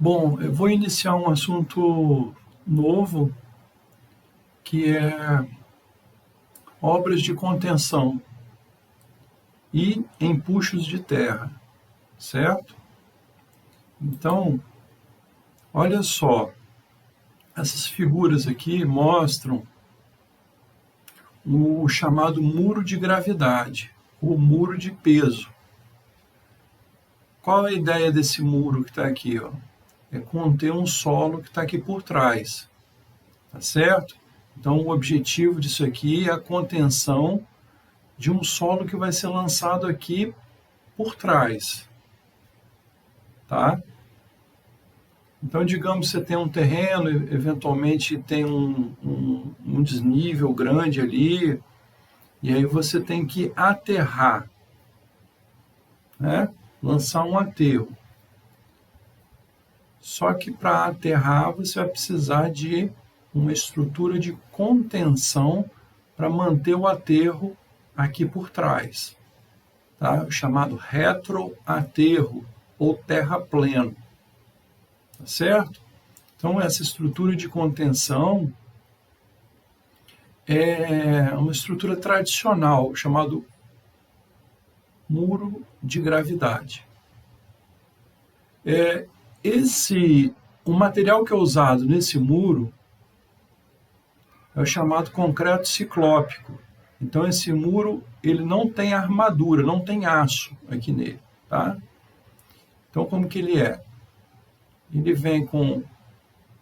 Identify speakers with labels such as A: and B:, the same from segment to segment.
A: Bom, eu vou iniciar um assunto novo, que é obras de contenção e empuxos de terra, certo? Então, olha só, essas figuras aqui mostram o chamado muro de gravidade, o muro de peso. Qual a ideia desse muro que está aqui? Ó? É conter um solo que está aqui por trás, tá certo? Então, o objetivo disso aqui é a contenção de um solo que vai ser lançado aqui por trás, tá? Então, digamos que você tem um terreno, eventualmente tem um desnível grande ali, e aí você tem que aterrar, né? Lançar um aterro. Só que para aterrar você vai precisar de uma estrutura de contenção para manter o aterro aqui por trás, tá? O chamado retroaterro ou terrapleno, tá certo? Então, essa estrutura de contenção é uma estrutura tradicional, chamado muro de gravidade. O material que é usado nesse muro é o chamado concreto ciclópico. Então, esse muro ele não tem armadura, não tem aço aqui nele, tá? Então, como que ele é? Ele vem com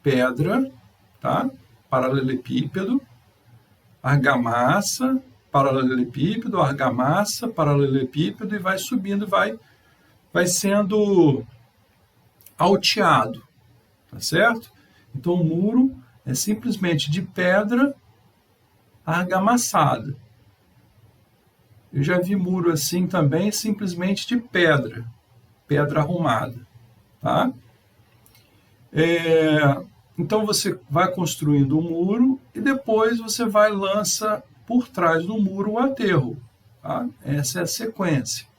A: pedra, tá? Paralelepípedo, argamassa, paralelepípedo, argamassa, paralelepípedo, e vai subindo, vai sendo alteado, tá certo? Então, o muro é simplesmente de pedra argamassada. Eu já vi muro assim também, simplesmente de pedra arrumada, tá? Então, você vai construindo um muro e depois você vai lança por trás do muro o aterro, tá? Essa é a sequência.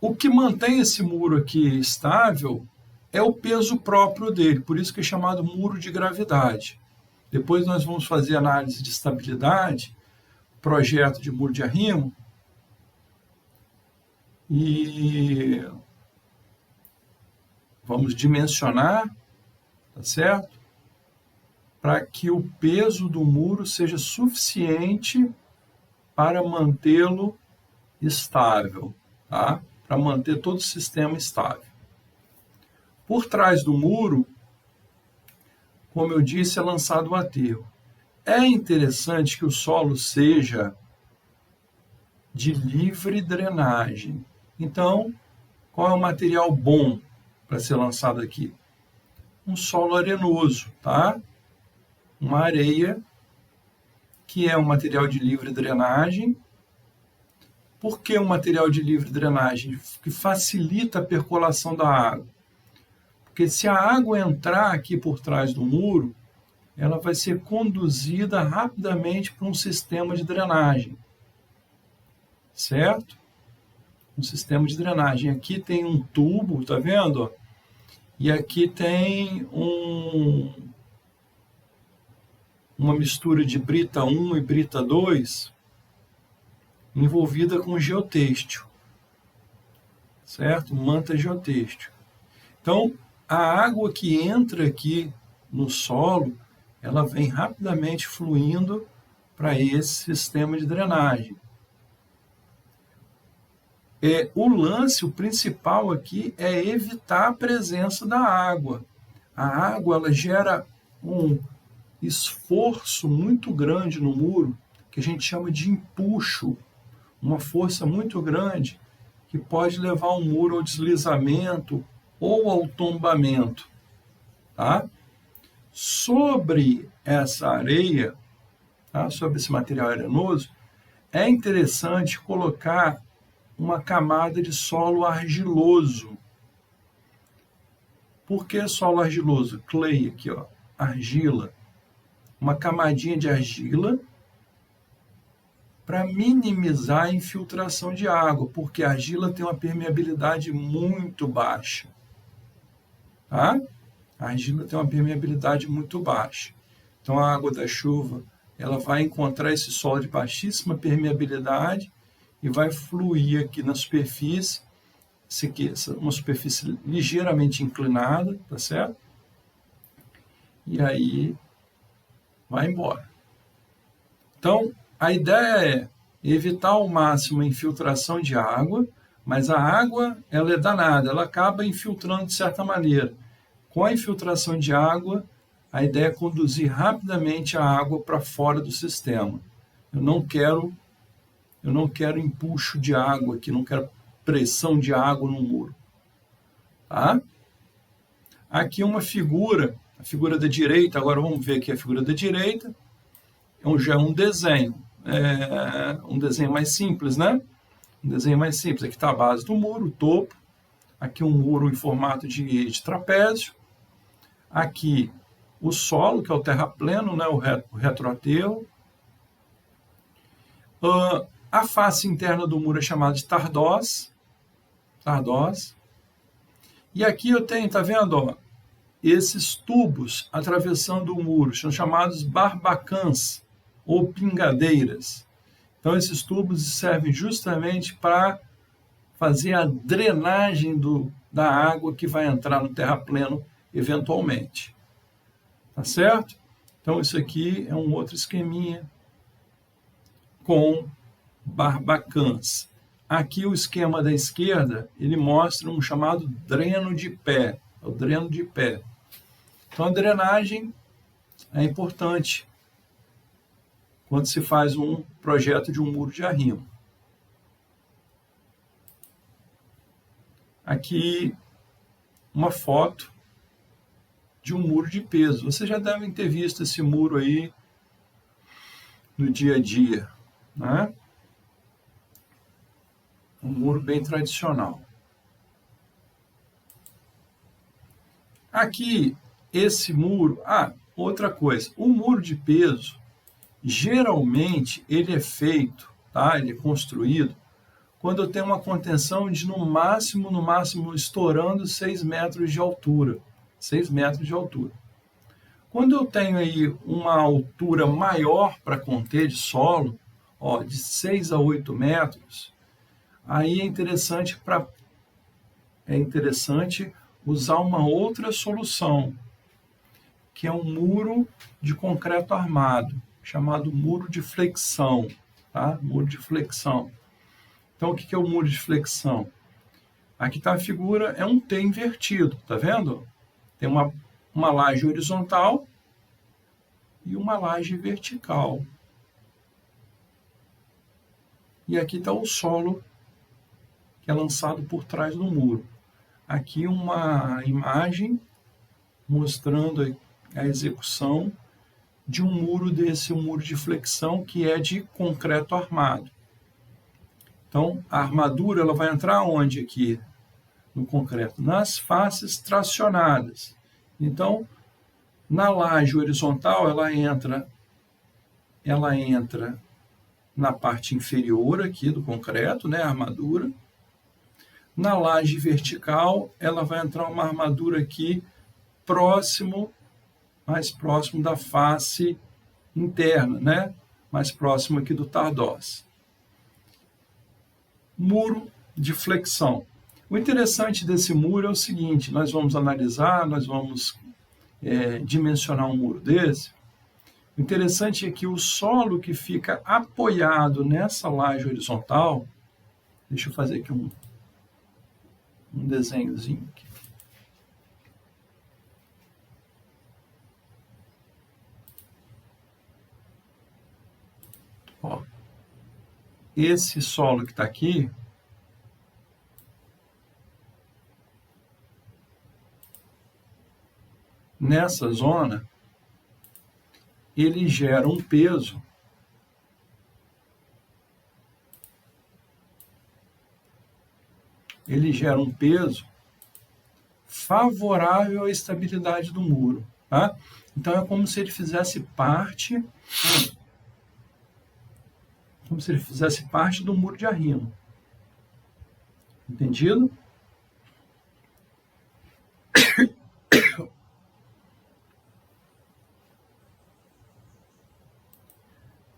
A: O que mantém esse muro aqui estável é o peso próprio dele, por isso que é chamado muro de gravidade. Depois nós vamos fazer análise de estabilidade, projeto de muro de arrimo, e vamos dimensionar, tá certo? Para que o peso do muro seja suficiente para mantê-lo estável, tá? Para manter todo o sistema estável. Por trás do muro, como eu disse, é lançado o aterro. É interessante que o solo seja de livre drenagem. Então, qual é o material bom para ser lançado aqui? Um solo arenoso, tá? Uma areia, que é um material de livre drenagem. Por que um material de livre drenagem? Que facilita a percolação da água. Porque se a água entrar aqui por trás do muro, ela vai ser conduzida rapidamente para um sistema de drenagem, certo? Um sistema de drenagem. Aqui tem um tubo, tá vendo? E aqui tem uma mistura de brita 1 e brita 2 envolvida com geotêxtil, certo? Manta geotêxtil. Então, a água que entra aqui no solo, ela vem rapidamente fluindo para esse sistema de drenagem. O lance, o principal aqui, é evitar a presença da água. A água ela gera um esforço muito grande no muro, que a gente chama de empuxo, uma força muito grande que pode levar o muro ao deslizamento ou ao tombamento, tá? Sobre essa areia, tá? Sobre esse material arenoso, é interessante colocar uma camada de solo argiloso. Por que solo argiloso? Clay aqui, ó, argila. Uma camadinha de argila para minimizar a infiltração de água, porque a argila tem uma permeabilidade muito baixa. Tá? A argila tem uma permeabilidade muito baixa. Então, a água da chuva ela vai encontrar esse solo de baixíssima permeabilidade e vai fluir aqui na superfície, uma superfície ligeiramente inclinada, tá certo? E aí vai embora. Então, a ideia é evitar ao máximo a infiltração de água, mas a água ela é danada, ela acaba infiltrando de certa maneira. Com a infiltração de água, a ideia é conduzir rapidamente a água para fora do sistema. Eu não quero empuxo de água aqui, não quero pressão de água no muro. Tá? Aqui uma figura, a figura da direita, agora vamos ver aqui a figura da direita, já é um desenho mais simples, né? Um desenho mais simples. Aqui está a base do muro, o topo. Aqui um muro em formato de trapézio. Aqui o solo, que é o terrapleno, né? o retroaterro. A face interna do muro é chamada de tardós. E aqui eu tenho, tá vendo? Ó, esses tubos atravessando o muro, são chamados barbacãs ou pingadeiras. Então, esses tubos servem justamente para fazer a drenagem da água que vai entrar no terrapleno eventualmente. Tá certo? Então, isso aqui é um outro esqueminha com barbacãs. Aqui o esquema da esquerda, ele mostra um chamado dreno de pé. É o dreno de pé. Então, a drenagem é importante quando se faz um projeto de um muro de arrimo. Aqui, uma foto de um muro de peso. Vocês já devem ter visto esse muro aí no dia a dia, né? Um muro bem tradicional. Aqui, esse muro... outra coisa. O muro de peso, geralmente, ele é feito, tá? Ele é construído quando eu tenho uma contenção de, no máximo, estourando 6 metros de altura. 6 metros de altura. Quando eu tenho aí uma altura maior para conter de solo, ó, de 6 a 8 metros, aí é interessante usar uma outra solução, que é um muro de concreto armado, chamado muro de flexão. Tá? Muro de flexão. Então, o que é o muro de flexão? Aqui está a figura, é um T invertido, tá vendo? Tem uma laje horizontal e uma laje vertical. E aqui está o solo que é lançado por trás do muro. Aqui uma imagem mostrando a execução de um muro desse, um muro de flexão que é de concreto armado. Então, a armadura ela vai entrar onde aqui no concreto? Nas faces tracionadas. Então, na laje horizontal, ela entra na parte inferior aqui do concreto, né, a armadura. Na laje vertical, ela vai entrar uma armadura aqui mais próximo da face interna, né? Mais próximo aqui do tardós. Muro de flexão. O interessante desse muro é o seguinte, nós vamos analisar, nós vamos dimensionar um muro desse. O interessante é que o solo que fica apoiado nessa laje horizontal, deixa eu fazer aqui um desenhozinho aqui. Ó, esse solo que está aqui, nessa zona, ele gera um peso favorável à estabilidade do muro. Tá? Então, é como se ele fizesse parte como se ele fizesse parte do muro de arrimo. Entendido?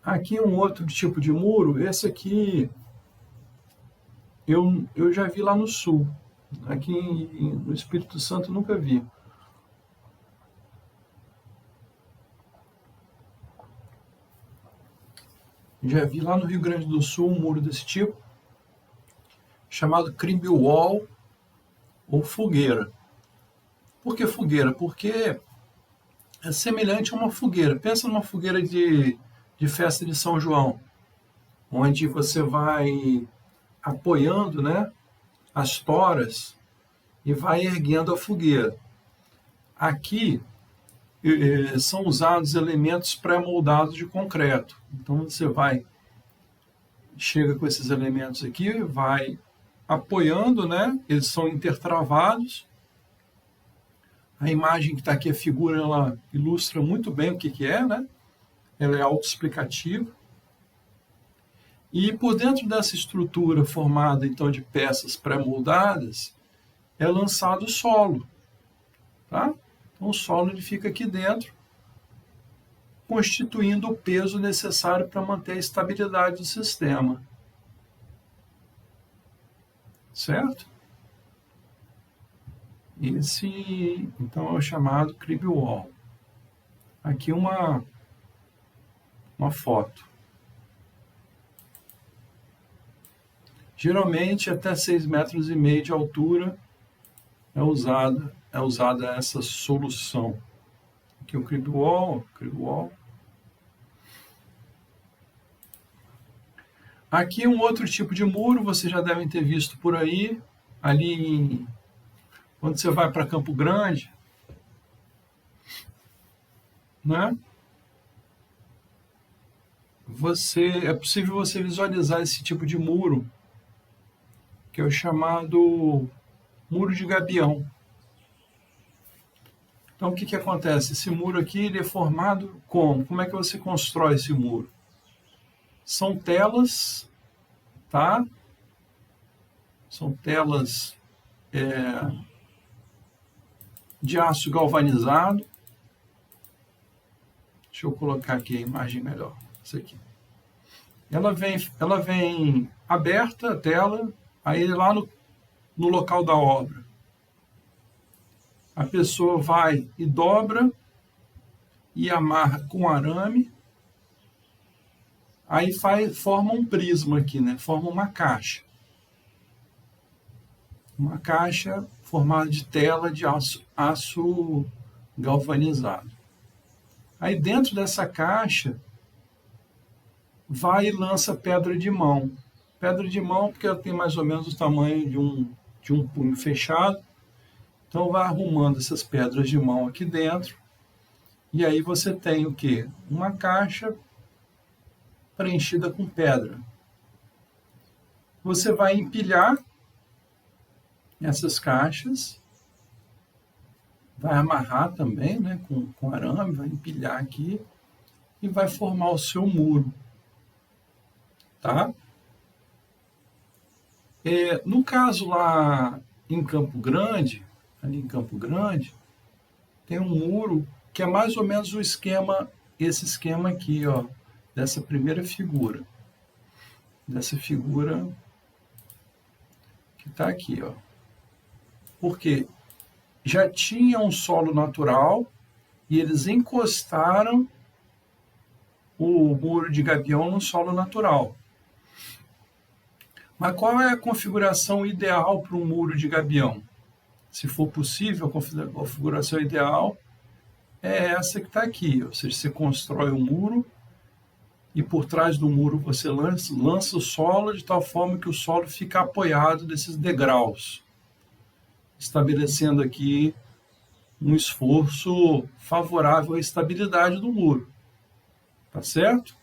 A: Aqui um outro tipo de muro, esse aqui eu já vi lá no sul. Aqui no Espírito Santo nunca vi. Já vi lá no Rio Grande do Sul um muro desse tipo, chamado crib wall ou fogueira. Por que fogueira? Porque é semelhante a uma fogueira. Pensa numa fogueira de festa de São João, onde você vai apoiando, né, as toras e vai erguendo a fogueira. Aqui são usados elementos pré-moldados de concreto. Então você chega com esses elementos aqui, vai apoiando, né? Eles são intertravados. A imagem que está aqui, a figura, ela ilustra muito bem o que é, né? Ela é autoexplicativa. E por dentro dessa estrutura formada, então, de peças pré-moldadas, é lançado o solo, tá? Então, o solo ele fica aqui dentro, constituindo o peso necessário para manter a estabilidade do sistema. Certo? Esse, então, é o chamado crib wall. Aqui uma foto. Geralmente, até 6,5 metros de altura é usada essa solução. Aqui o crib wall. Aqui um outro tipo de muro, vocês já devem ter visto por aí, ali quando você vai para Campo Grande, né? É possível você visualizar esse tipo de muro, que é o chamado muro de gabião. Então, o que acontece? Esse muro aqui ele é formado como? Como é que você constrói esse muro? São telas, tá? São telas de aço galvanizado. Deixa eu colocar aqui a imagem melhor. Isso aqui. Ela vem aberta a tela, aí lá no local da obra. A pessoa vai e dobra e amarra com arame. Aí forma um prisma aqui, né? Forma uma caixa. Uma caixa formada de tela de aço galvanizado. Aí dentro dessa caixa vai e lança pedra de mão. Pedra de mão porque ela tem mais ou menos o tamanho de um punho fechado. Então vai arrumando essas pedras de mão aqui dentro. E aí você tem o quê? Uma caixa preenchida com pedra. Você vai empilhar essas caixas, vai amarrar também, né, com arame, vai empilhar aqui e vai formar o seu muro, tá? No caso lá em Campo Grande, ali em Campo Grande, tem um muro que é mais ou menos esse esquema aqui, ó, dessa primeira figura. Dessa figura que está aqui, ó. Porque já tinha um solo natural e eles encostaram o muro de gabião no solo natural. Mas qual é a configuração ideal para um muro de gabião? Se for possível, a configuração ideal é essa que está aqui. Ou seja, você constrói um muro e por trás do muro você lança o solo de tal forma que o solo fica apoiado desses degraus, estabelecendo aqui um esforço favorável à estabilidade do muro. Tá certo?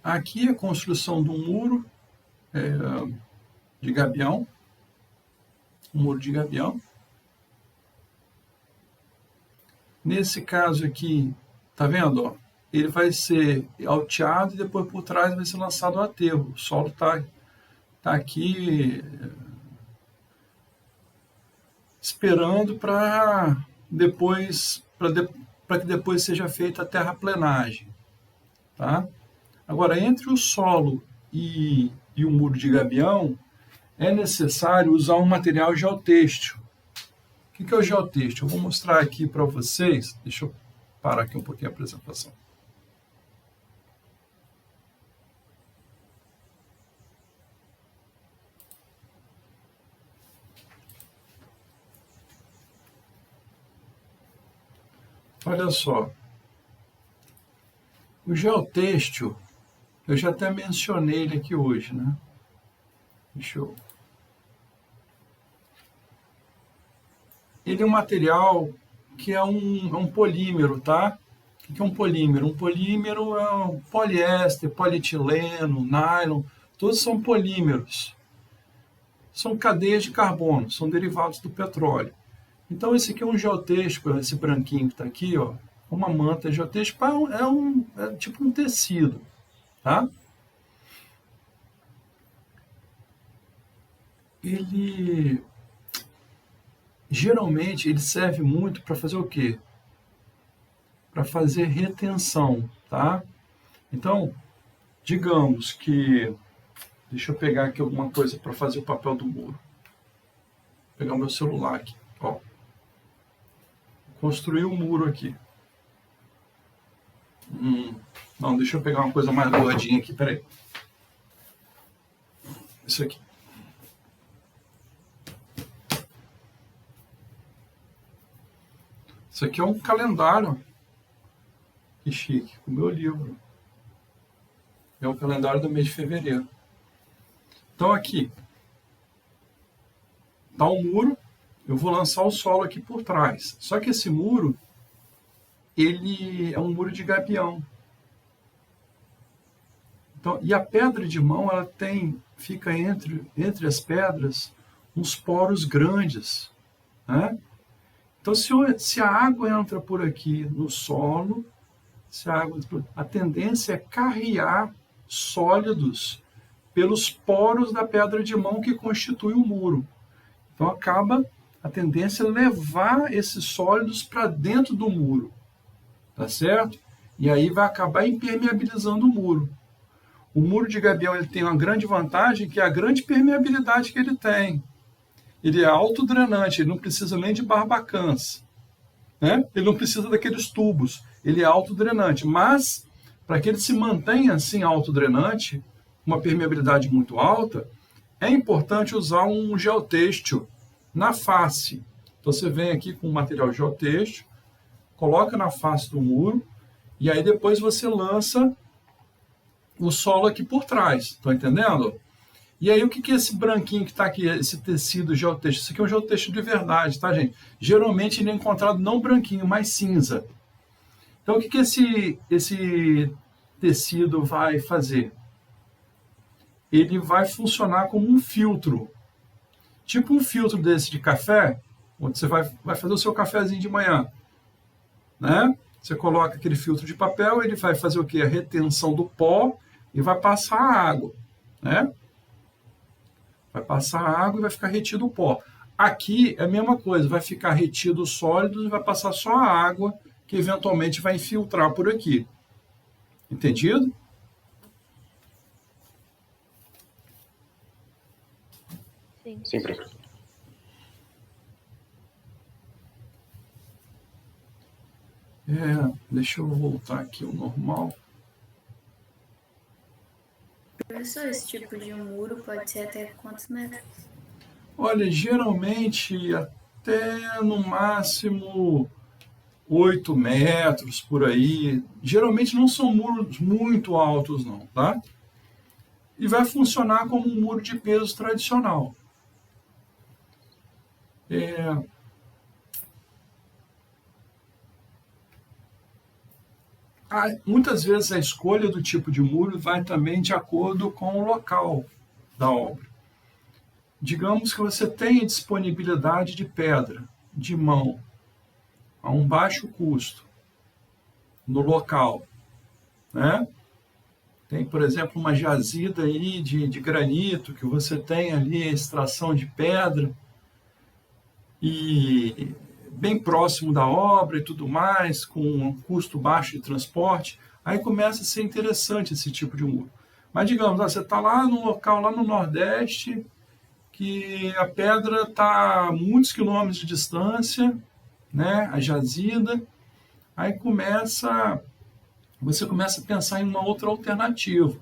A: Aqui a construção do muro de gabião, um muro de gabião. Nesse caso aqui, tá vendo? Ó? Ele vai ser alteado e depois por trás vai ser lançado o aterro. O solo tá aqui esperando para depois, para que depois seja feita a terraplenagem, tá? Agora, entre o solo e o muro de gabião, é necessário usar um material geotêxtil. O que é o geotêxtil? Eu vou mostrar aqui para vocês. Deixa eu parar aqui um pouquinho a apresentação. Olha só. O geotêxtil, eu já até mencionei ele aqui hoje, né? Deixa eu... Ele é um material que é um polímero, tá? O que é um polímero? Um polímero é um poliéster, polietileno, nylon, todos são polímeros. São cadeias de carbono, são derivados do petróleo. Então esse aqui é um geotêxtil, esse branquinho que está aqui, ó, uma manta geotêxtil, é tipo um tecido, tá? Ele geralmente ele serve muito para fazer o quê? Para fazer retenção, tá? Então, digamos que... Deixa eu pegar aqui alguma coisa para fazer o papel do muro. Vou pegar o meu celular aqui, ó. Construir um muro aqui. Não, deixa eu pegar uma coisa mais gordinha aqui, peraí. Isso aqui. Isso aqui é um calendário. Que chique, o meu livro. É o calendário do mês de fevereiro. Então aqui está o muro, eu vou lançar o solo aqui por trás. Só que esse muro, ele é um muro de gabião. Então, e a pedra de mão, ela fica entre as pedras uns poros grandes, né? Então, se a água entra por aqui no solo, a tendência é carrear sólidos pelos poros da pedra de mão que constitui o muro. Então, a tendência é levar esses sólidos para dentro do muro, tá certo? E aí vai acabar impermeabilizando o muro. O muro de gabião ele tem uma grande vantagem, que é a grande permeabilidade que ele tem. Ele é autodrenante, ele não precisa nem de barbacãs, né? Ele não precisa daqueles tubos, ele é autodrenante. Mas, para que ele se mantenha assim autodrenante, uma permeabilidade muito alta, é importante usar um geotêxtil na face. Então você vem aqui com um material geotêxtil, coloca na face do muro, e aí depois você lança o solo aqui por trás. Estão entendendo? E aí o que é esse branquinho que está aqui, esse tecido geotêxtil? Isso aqui é um geotêxtil de verdade, tá, gente? Geralmente ele é encontrado não branquinho, mas cinza. Então o que esse tecido vai fazer? Ele vai funcionar como um filtro. Tipo um filtro desse de café, onde você vai fazer o seu cafezinho de manhã, né? Você coloca aquele filtro de papel, ele vai fazer o quê? A retenção do pó e vai passar a água, né? Vai passar a água e vai ficar retido o pó. Aqui é a mesma coisa, vai ficar retido os sólidos e vai passar só a água que eventualmente vai infiltrar por aqui. Entendido?
B: Sim, professor.
A: Deixa eu voltar aqui ao normal.
C: Professor, esse tipo de muro pode ser até quantos metros?
A: Olha, geralmente até no máximo 8 metros por aí. Geralmente não são muros muito altos, não, tá? E vai funcionar como um muro de peso tradicional. Muitas vezes a escolha do tipo de muro vai também de acordo com o local da obra. Digamos que você tenha disponibilidade de pedra, de mão, a um baixo custo, no local, né? Tem, por exemplo, uma jazida aí de granito, que você tem ali a extração de pedra, e bem próximo da obra e tudo mais, com um custo baixo de transporte, aí começa a ser interessante esse tipo de muro. Mas digamos, você está lá no local, lá no Nordeste, que a pedra está a muitos quilômetros de distância, né, a jazida, aí você começa a pensar em uma outra alternativa.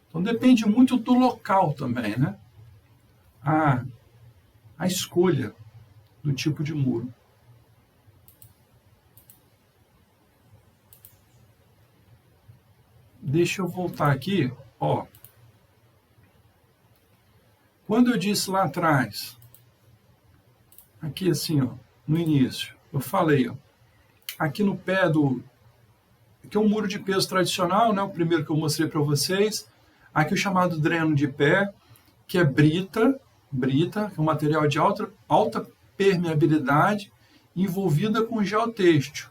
A: Então depende muito do local também, né? A escolha do tipo de muro. Deixa eu voltar aqui, ó. Quando eu disse lá atrás, aqui assim, ó, no início, eu falei, ó, aqui no pé aqui é um muro de peso tradicional, né, o primeiro que eu mostrei para vocês. Aqui o chamado dreno de pé, que é brita, que é um material de alta permeabilidade, envolvida com geotêxtil.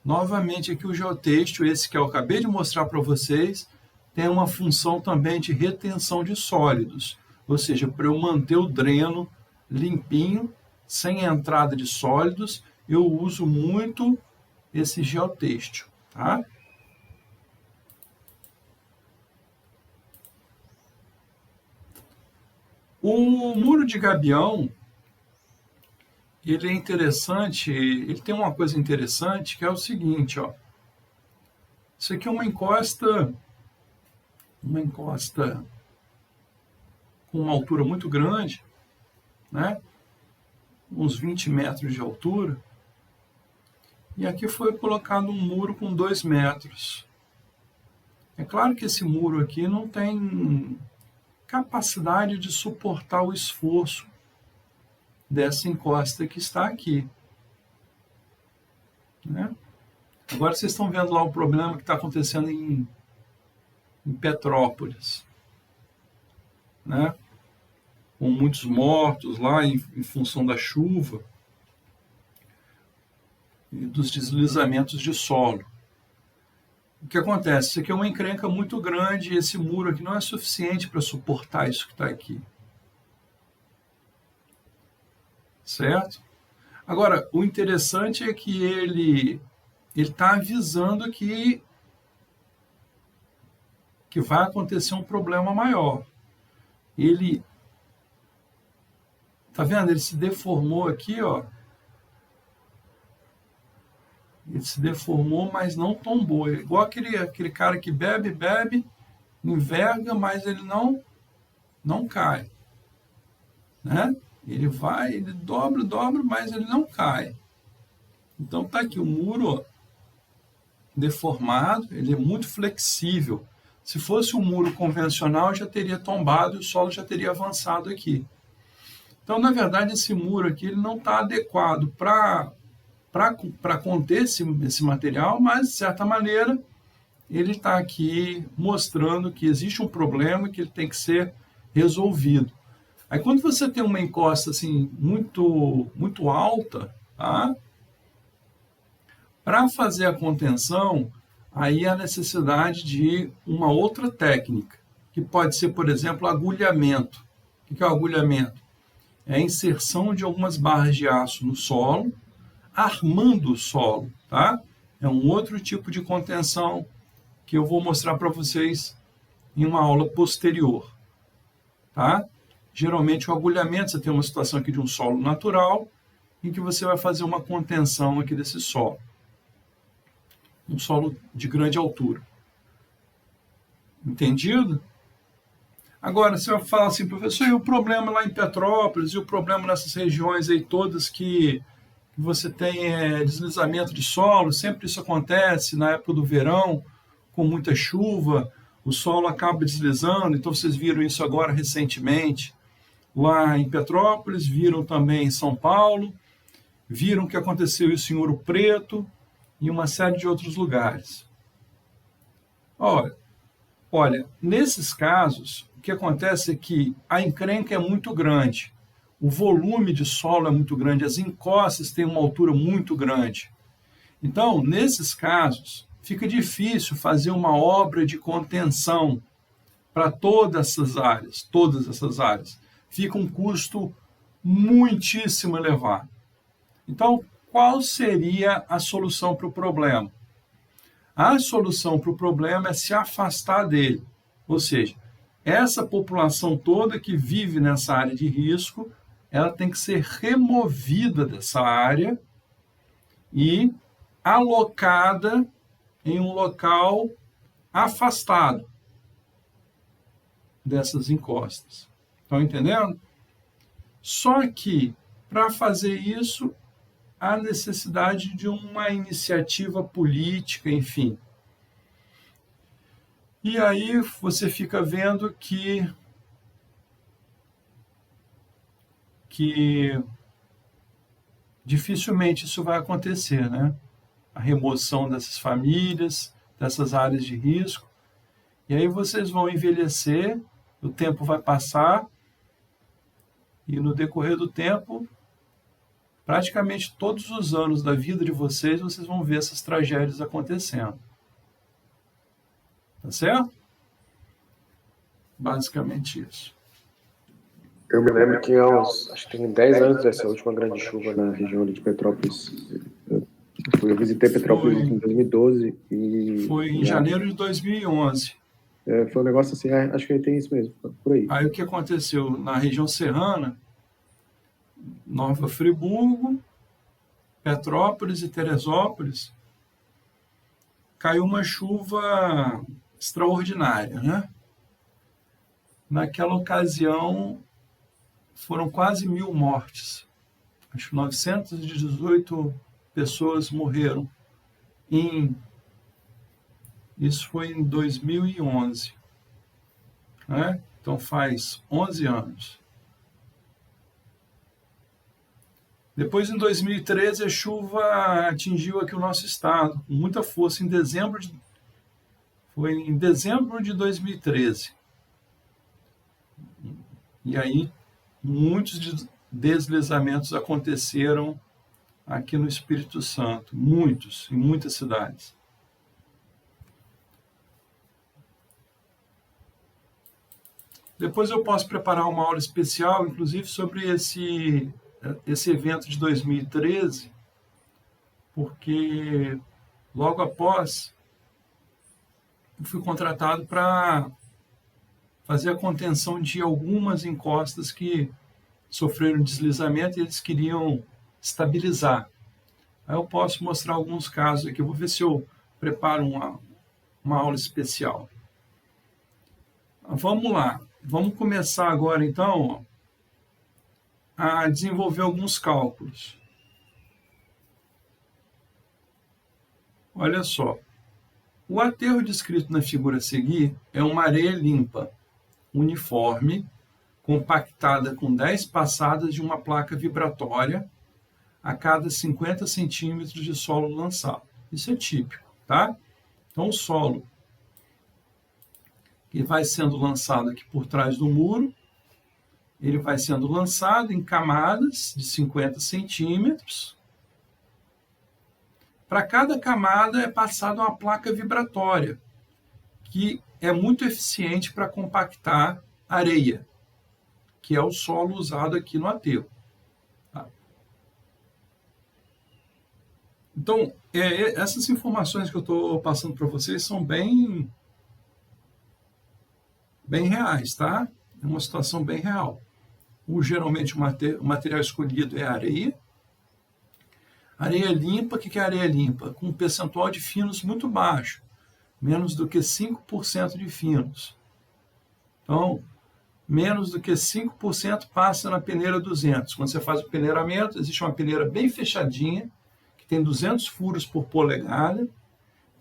A: Novamente aqui o geotêxtil, esse que eu acabei de mostrar para vocês, tem uma função também de retenção de sólidos, ou seja, para eu manter o dreno limpinho, sem entrada de sólidos, eu uso muito esse geotêxtil, tá? O muro de gabião, ele é interessante, ele tem uma coisa interessante que é o seguinte, ó. Isso aqui é uma encosta com uma altura muito grande, né? Uns 20 metros de altura. E aqui foi colocado um muro com 2 metros. É claro que esse muro aqui não tem capacidade de suportar o esforço dessa encosta que está aqui, né? Agora vocês estão vendo lá o problema que está acontecendo em Petrópolis, né? Com muitos mortos lá em função da chuva e dos deslizamentos de solo. O que acontece? Isso aqui é uma encrenca muito grande e esse muro aqui não é suficiente para suportar isso que está aqui. Certo? Agora, o interessante é que ele está avisando que vai acontecer um problema maior. Tá vendo? Ele se deformou aqui, ó. Ele se deformou, mas não tombou. É igual aquele cara que bebe, enverga, mas ele não cai, né? Ele dobra, mas ele não cai. Então tá aqui o muro, ó, deformado, ele é muito flexível. Se fosse um muro convencional, já teria tombado e o solo já teria avançado aqui. Então, na verdade, esse muro aqui ele não está adequado para conter esse material, mas, de certa maneira, ele está aqui mostrando que existe um problema que ele tem que ser resolvido. Aí, quando você tem uma encosta assim, muito alta, tá? Para fazer a contenção, aí há necessidade de uma outra técnica, que pode ser, por exemplo, agulhamento. O que é o agulhamento? É a inserção de algumas barras de aço no solo, armando o solo, tá? É um outro tipo de contenção que eu vou mostrar para vocês em uma aula posterior, tá? Geralmente o agulhamento, você tem uma situação aqui de um solo natural, em que você vai fazer uma contenção aqui desse solo. Um solo de grande altura. Entendido? Agora, você vai falar assim, professor, e o problema lá em Petrópolis, e o problema nessas regiões aí todas que você tem deslizamento de solo, sempre isso acontece na época do verão, com muita chuva, o solo acaba deslizando, então vocês viram isso agora recentemente, lá em Petrópolis, viram também em São Paulo, viram que aconteceu isso em Ouro Preto, e uma série de outros lugares. Olha, nesses casos, o que acontece é que a encrenca é muito grande, o volume de solo é muito grande, as encostas têm uma altura muito grande. Então, nesses casos, fica difícil fazer uma obra de contenção para todas essas áreas. Fica um custo muitíssimo elevado. Então, qual seria a solução para o problema? A solução para o problema é se afastar dele. Ou seja, essa população toda que vive nessa área de risco, ela tem que ser removida dessa área e alocada em um local afastado dessas encostas. Estão entendendo? Só que, para fazer isso, há necessidade de uma iniciativa política, enfim. E aí você fica vendo que dificilmente isso vai acontecer, né? A remoção dessas famílias, dessas áreas de risco. E aí vocês vão envelhecer, o tempo vai passar, e no decorrer do tempo, praticamente todos os anos da vida de vocês, vocês vão ver essas tragédias acontecendo. Tá certo? Basicamente isso.
D: Eu me lembro que acho que tem 10 anos dessa última grande chuva na região ali de Petrópolis. Eu visitei Petrópolis em 2012 e...
A: Foi em janeiro de 2011.
D: Foi um negócio assim, acho que tem isso mesmo, por aí.
A: Aí o que aconteceu? Na região serrana, Nova Friburgo, Petrópolis e Teresópolis, caiu uma chuva extraordinária, né? Naquela ocasião, foram quase 1.000 mortes. Acho que 918 pessoas morreram. Isso foi em 2011. Né? Então faz 11 anos. Depois, em 2013, a chuva atingiu aqui o nosso estado, com muita força, foi em dezembro de 2013. E aí, muitos deslizamentos aconteceram aqui no Espírito Santo, muitos, em muitas cidades. Depois eu posso preparar uma aula especial, inclusive, sobre esse evento de 2013, porque logo após eu fui contratado para fazer a contenção de algumas encostas que sofreram deslizamento e eles queriam estabilizar. Aí eu posso mostrar alguns casos aqui, eu vou ver se eu preparo uma aula especial. Vamos lá, vamos começar agora então a desenvolver alguns cálculos. Olha só, o aterro descrito na figura a seguir é uma areia limpa, uniforme, compactada com 10 passadas de uma placa vibratória a cada 50 centímetros de solo lançado. Isso é típico, tá? Então, o solo que vai sendo lançado aqui por trás do muro, ele vai sendo lançado em camadas de 50 centímetros. Para cada camada é passada uma placa vibratória, que é muito eficiente para compactar areia, que é o solo usado aqui no aterro. Tá? Então, essas informações que eu estou passando para vocês são bem reais, tá? É uma situação bem real. Geralmente o material escolhido é areia. Areia limpa, o que é areia limpa? Com um percentual de finos muito baixo, menos do que 5% de finos. Então, menos do que 5% passa na peneira 200. Quando você faz o peneiramento, existe uma peneira bem fechadinha, que tem 200 furos por polegada,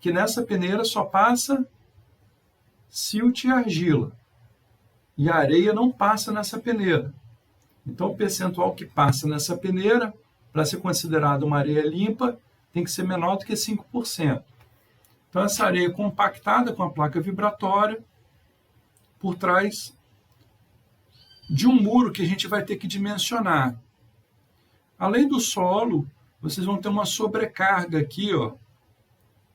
A: que nessa peneira só passa silt e argila. E a areia não passa nessa peneira. Então, o percentual que passa nessa peneira, para ser considerado uma areia limpa, tem que ser menor do que 5%. Então, essa areia compactada com a placa vibratória por trás de um muro que a gente vai ter que dimensionar. Além do solo, vocês vão ter uma sobrecarga aqui, ó,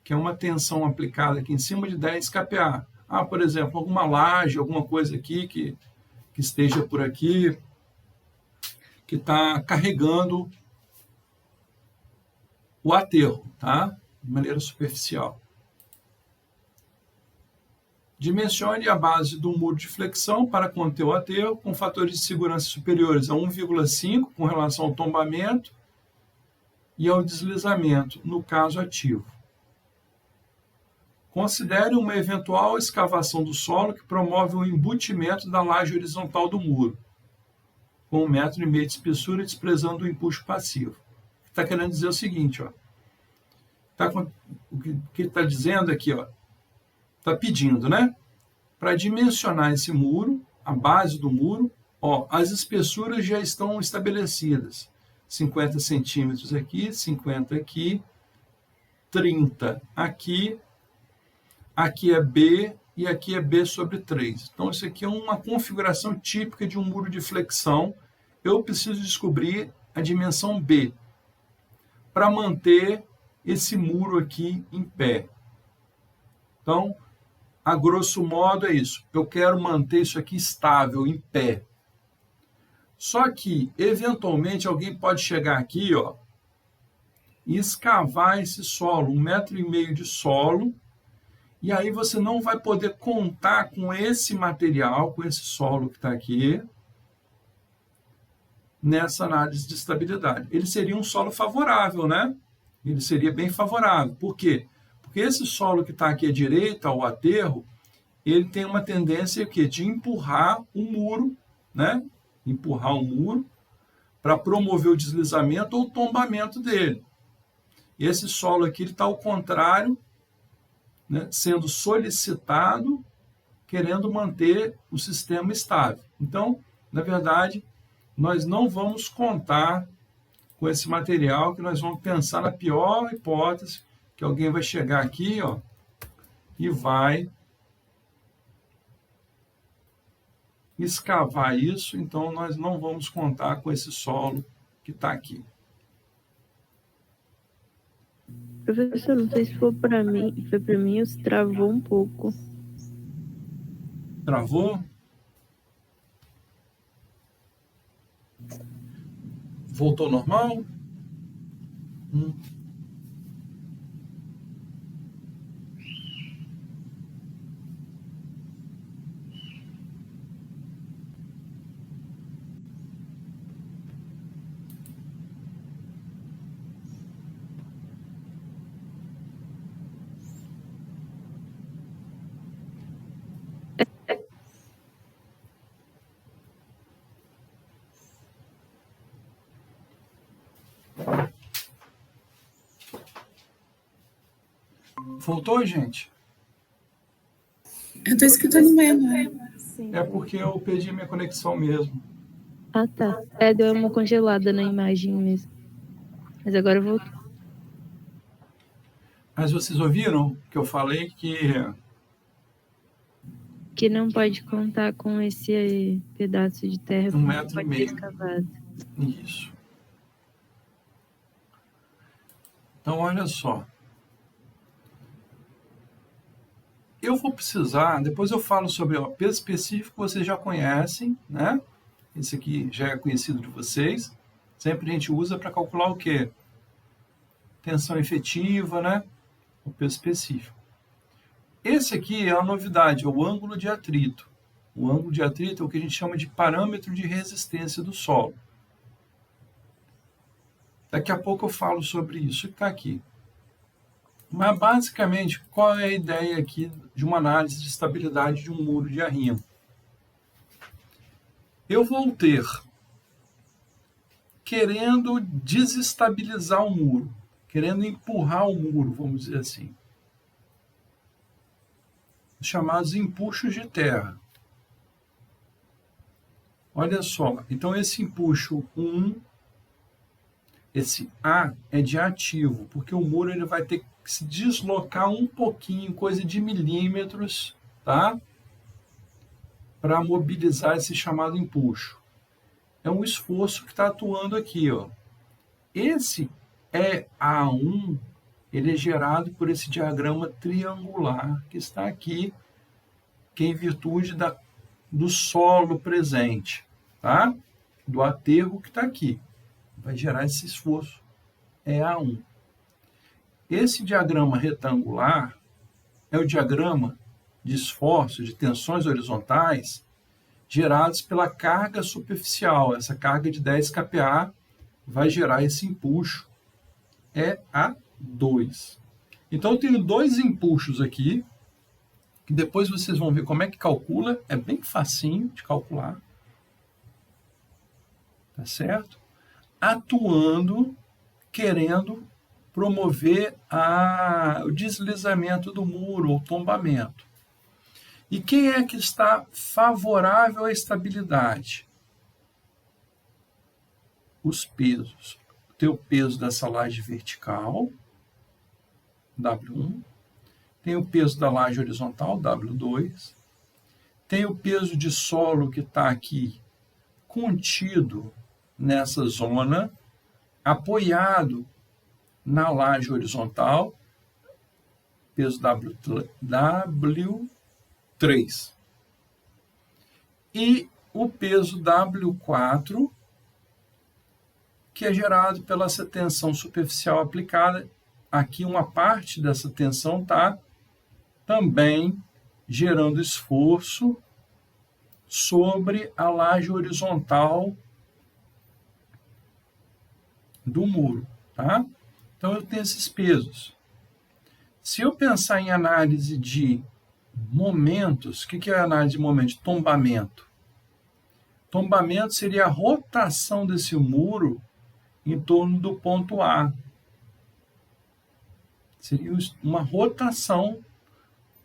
A: que é uma tensão aplicada aqui em cima de 10 kPa. Por exemplo, alguma laje, alguma coisa aqui que esteja por aqui, que está carregando o aterro, tá? De maneira superficial. Dimensione a base do muro de flexão para conter o aterro com fatores de segurança superiores a 1,5 com relação ao tombamento e ao deslizamento, no caso ativo. Considere uma eventual escavação do solo que promove o embutimento da laje horizontal do muro, com 1,5 metro de espessura, desprezando o empuxo passivo. Está querendo dizer o seguinte, ó. O que está dizendo aqui, ó, está pedindo, né? Para dimensionar esse muro, a base do muro, ó, as espessuras já estão estabelecidas. 50 centímetros aqui, 50 aqui, 30 aqui, aqui é B e aqui é B sobre 3. Então, isso aqui é uma configuração típica de um muro de flexão. Eu preciso descobrir a dimensão B para manter esse muro aqui em pé. Então, a grosso modo é isso. Eu quero manter isso aqui estável, em pé. Só que, eventualmente, alguém pode chegar aqui, ó, e escavar esse solo, 1,5 metro de solo, e aí você não vai poder contar com esse material, com esse solo que está aqui, nessa análise de estabilidade. Ele seria um solo favorável, né? Ele seria bem favorável. Por quê? Porque esse solo que está aqui à direita, ao aterro, ele tem uma tendência aqui, de empurrar o muro, né? Empurrar o muro para promover o deslizamento ou o tombamento dele. Esse solo aqui está ao contrário, né? Sendo solicitado, querendo manter o sistema estável. Então, na verdade, nós não vamos contar com esse material, que nós vamos pensar na pior hipótese, que alguém vai chegar aqui, ó, e vai escavar isso, então nós não vamos contar com esse solo que está aqui.
B: Professor, não sei se foi para mim, ou se travou um pouco.
A: Travou? Voltou ao normal? Voltou, gente?
E: Eu tô escutando mesmo, né?
A: É porque eu perdi minha conexão mesmo.
B: Ah, tá. Deu uma congelada na imagem mesmo. Mas agora voltou.
A: Mas vocês ouviram que eu falei
B: que não pode contar com esse pedaço de terra
A: 1,5 metro.
B: pode ser escavado.
A: Isso. Então, olha só. Eu vou precisar, depois eu falo sobre o peso específico, vocês já conhecem, né? Esse aqui já é conhecido de vocês. Sempre a gente usa para calcular o quê? Tensão efetiva, né? O peso específico. Esse aqui é a novidade, é o ângulo de atrito. O ângulo de atrito é o que a gente chama de parâmetro de resistência do solo. Daqui a pouco eu falo sobre isso que está aqui. Mas, basicamente, qual é a ideia aqui de uma análise de estabilidade de um muro de arrimo? Eu vou ter, querendo desestabilizar o muro, querendo empurrar o muro, vamos dizer assim, os chamados empuxos de terra. Olha só, então esse empuxo 1, Esse A é de ativo, porque o muro ele vai ter que se deslocar um pouquinho, coisa de milímetros, tá? Para mobilizar esse chamado empuxo. É um esforço que está atuando aqui, ó. Esse EA1, ele é gerado por esse diagrama triangular que está aqui, que é em virtude do solo presente, tá? Do aterro que está aqui. Vai gerar esse esforço EA1. Esse diagrama retangular é o diagrama de esforço, de tensões horizontais, gerados pela carga superficial. Essa carga de 10 kPa vai gerar esse empuxo EA2. Então, eu tenho dois empuxos aqui, que depois vocês vão ver como é que calcula. É bem facinho de calcular. Tá certo? Atuando, querendo promover o deslizamento do muro, o tombamento. E quem é que está favorável à estabilidade? Os pesos. Tem o peso dessa laje vertical, W1. Tem o peso da laje horizontal, W2. Tem o peso de solo que está aqui contido nessa zona, apoiado na laje horizontal, peso W3. E o peso W4, que é gerado pela essa tensão superficial aplicada. Aqui uma parte dessa tensão está também gerando esforço sobre a laje horizontal do muro, tá? Então, eu tenho esses pesos. Se eu pensar em análise de momentos, o que é a análise de momento? Tombamento. Tombamento seria a rotação desse muro em torno do ponto A. Seria uma rotação,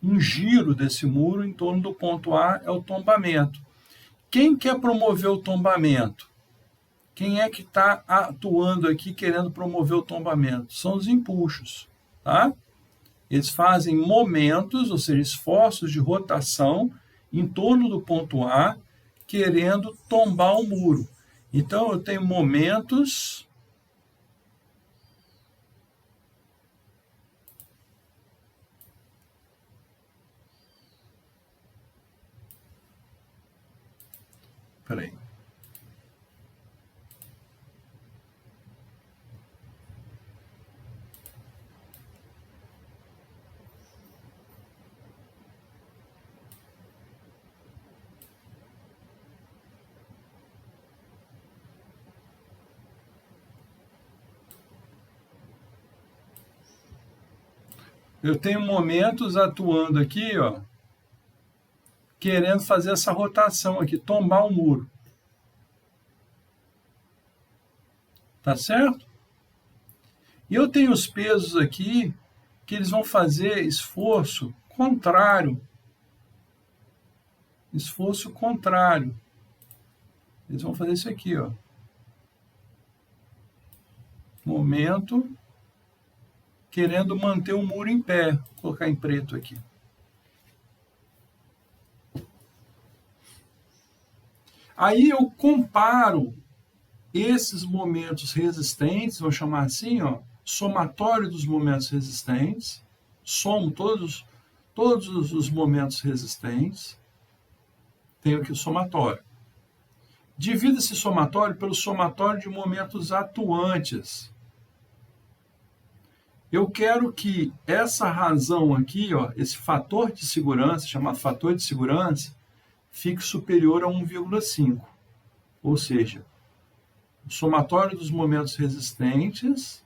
A: um giro desse muro em torno do ponto A é o tombamento. Quem quer promover o tombamento? Quem é que está atuando aqui querendo promover o tombamento? São os empuxos, tá? Eles fazem momentos, ou seja, esforços de rotação em torno do ponto A, querendo tombar o muro. Então, eu tenho momentos Peraí. Eu tenho momentos atuando aqui, ó, querendo fazer essa rotação aqui, tombar o muro. Tá certo? E eu tenho os pesos aqui que eles vão fazer esforço contrário. Esforço contrário. Eles vão fazer isso aqui, ó. Momento querendo manter o muro em pé. Vou colocar em preto aqui. Aí eu comparo esses momentos resistentes, vou chamar assim, ó, somatório dos momentos resistentes, somo todos os momentos resistentes, tenho aqui o somatório. Divido esse somatório pelo somatório de momentos atuantes. Eu quero que essa razão aqui, ó, esse fator de segurança, chamado fator de segurança, fique superior a 1,5. Ou seja, o somatório dos momentos resistentes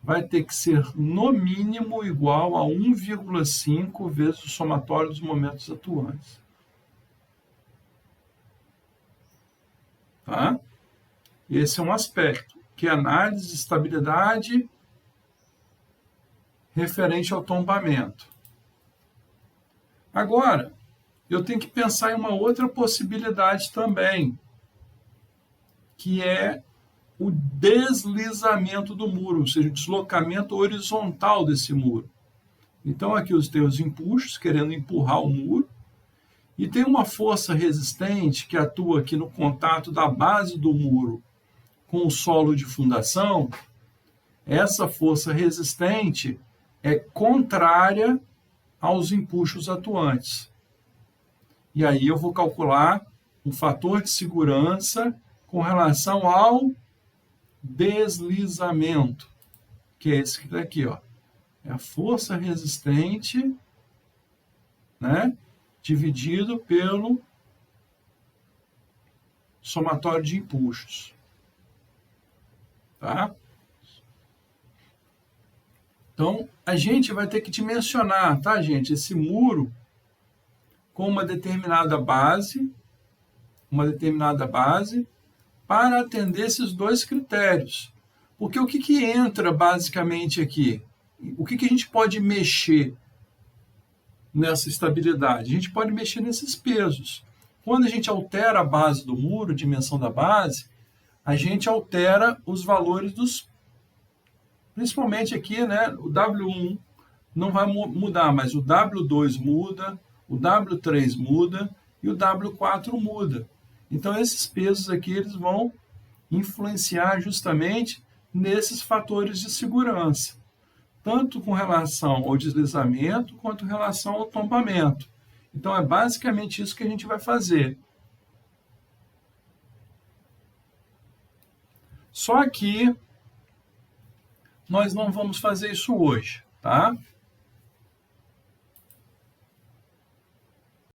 A: vai ter que ser, no mínimo, igual a 1,5 vezes o somatório dos momentos atuantes. Tá? Esse é um aspecto, que é análise de estabilidade referente ao tombamento. Agora, eu tenho que pensar em uma outra possibilidade também, que é o deslizamento do muro, ou seja, o deslocamento horizontal desse muro. Então, aqui eu tenho os empuxos querendo empurrar o muro, e tem uma força resistente que atua aqui no contato da base do muro com o solo de fundação. Essa força resistente é contrária aos empuxos atuantes. E aí eu vou calcular um fator de segurança com relação ao deslizamento, que é esse que está aqui, ó. É a força resistente, né, dividido pelo somatório de empuxos. Tá? Então, a gente vai ter que dimensionar, tá, gente, esse muro com uma determinada base para atender esses dois critérios. Porque o que entra basicamente aqui? O que a gente pode mexer nessa estabilidade? A gente pode mexer nesses pesos. Quando a gente altera a base do muro, a dimensão da base, a gente altera os valores dos... Principalmente aqui, né, o W1 não vai mudar, mas o W2 muda, o W3 muda e o W4 muda. Então, esses pesos aqui eles vão influenciar justamente nesses fatores de segurança, tanto com relação ao deslizamento quanto com relação ao tombamento. Então, é basicamente isso que a gente vai fazer. Só que nós não vamos fazer isso hoje, tá?